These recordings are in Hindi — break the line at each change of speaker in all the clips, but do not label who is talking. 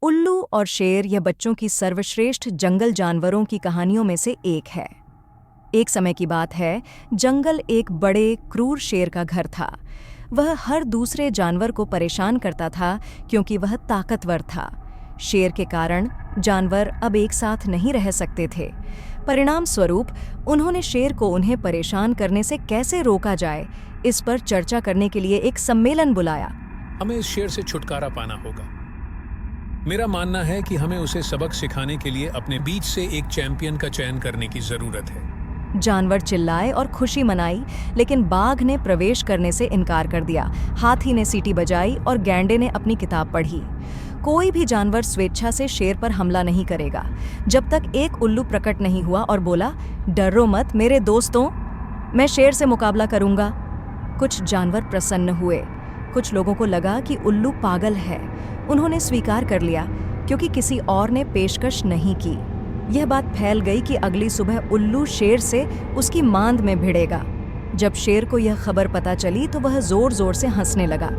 उल्लू और शेर यह बच्चों की सर्वश्रेष्ठ जंगल जानवरों की कहानियों में से एक है। एक समय की बात है, जंगल एक बड़े क्रूर शेर का घर था। वह हर दूसरे जानवर को परेशान करता था क्योंकि वह ताकतवर था। शेर के कारण जानवर अब एक साथ नहीं रह सकते थे। परिणाम स्वरूप उन्होंने शेर को उन्हें परेशान करने से कैसे रोका जाए, इस पर चर्चा करने के लिए एक सम्मेलन बुलाया।
हमें इस शेर से छुटकारा पाना होगा। मेरा मानना है कि हमें उसे सबक सिखाने के लिए अपने बीच से एक चैंपियन का चयन करने की जरूरत है।
जानवर चिल्लाए और खुशी मनाई, लेकिन बाघ ने प्रवेश करने से इनकार कर दिया। हाथी ने सीटी बजाई और गैंडे ने अपनी किताब पढ़ी। कोई भी जानवर स्वेच्छा से शेर पर हमला नहीं करेगा, जब तक एक उल्लू प्रकट नहीं हुआ और बोला, डरो मत मेरे दोस्तों, मैं शेर से मुकाबला करूंगा। कुछ जानवर प्रसन्न हुए, कुछ लोगों को लगा कि उल्लू पागल है। उन्होंने स्वीकार कर लिया क्योंकि किसी और ने पेशकश नहीं की। यह बात फैल गई कि अगली सुबह उल्लू शेर से उसकी मांद में भिड़ेगा। जब शेर को यह खबर पता चली तो वह जोर जोर से हंसने लगा।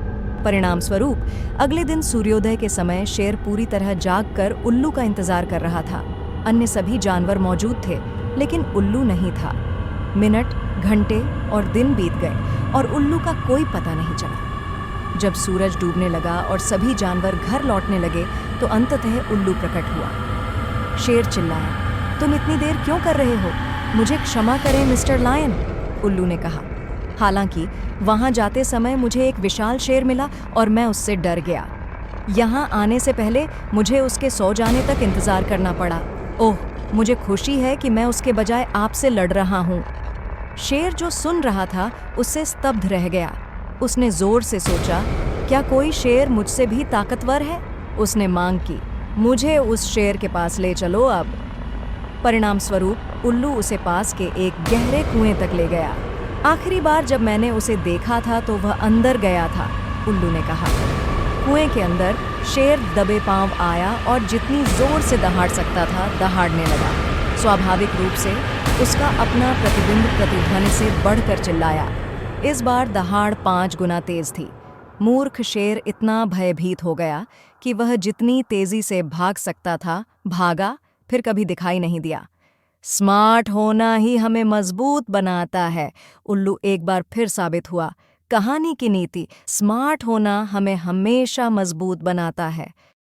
परिणाम स्वरूप अगले दिन सूर्योदय के समय शेर पूरी तरह जाग कर उल्लू का इंतजार कर रहा था। अन्य सभी जानवर मौजूद थे, लेकिन उल्लू नहीं था। मिनट, घंटे और दिन बीत गए और उल्लू का कोई पता नहीं चला। जब सूरज डूबने लगा और सभी जानवर घर लौटने लगे तो अंततः उल्लू प्रकट हुआ। शेर चिल्लाया, तुम इतनी देर क्यों कर रहे हो? मुझे क्षमा करें मिस्टर लायन, उल्लू ने कहा। हालांकि वहां जाते समय मुझे एक विशाल शेर मिला और मैं उससे डर गया। यहाँ आने से पहले मुझे उसके सो जाने तक इंतजार करना पड़ा। ओह, मुझे खुशी है कि मैं उसके बजाय आपसे लड़ रहा हूँ। शेर जो सुन रहा था उससे स्तब्ध रह गया। उसने जोर से सोचा, क्या कोई शेर मुझसे भी ताकतवर है? उसने मांग की, मुझे उस शेर के पास ले चलो अब। परिणाम स्वरूप उल्लू उसे पास के एक गहरे कुएं तक ले गया। आखिरी बार जब मैंने उसे देखा था तो वह अंदर गया था, उल्लू ने कहा। कुएं के अंदर शेर दबे पांव आया और जितनी जोर से दहाड़ सकता था दहाड़ने लगा। स्वाभाविक रूप से उसका अपना प्रतिबिंब प्रतिध्वनि से बढ़कर चिल्लाया। इस बार दहाड़ 5 गुना तेज थी। मूर्ख शेर इतना भयभीत हो गया कि वह जितनी तेजी से भाग सकता था भागा, फिर कभी दिखाई नहीं दिया। स्मार्ट होना ही हमें मजबूत बनाता है, उल्लू एक बार फिर साबित हुआ। कहानी की नीति, स्मार्ट होना हमें हमेशा मजबूत बनाता है।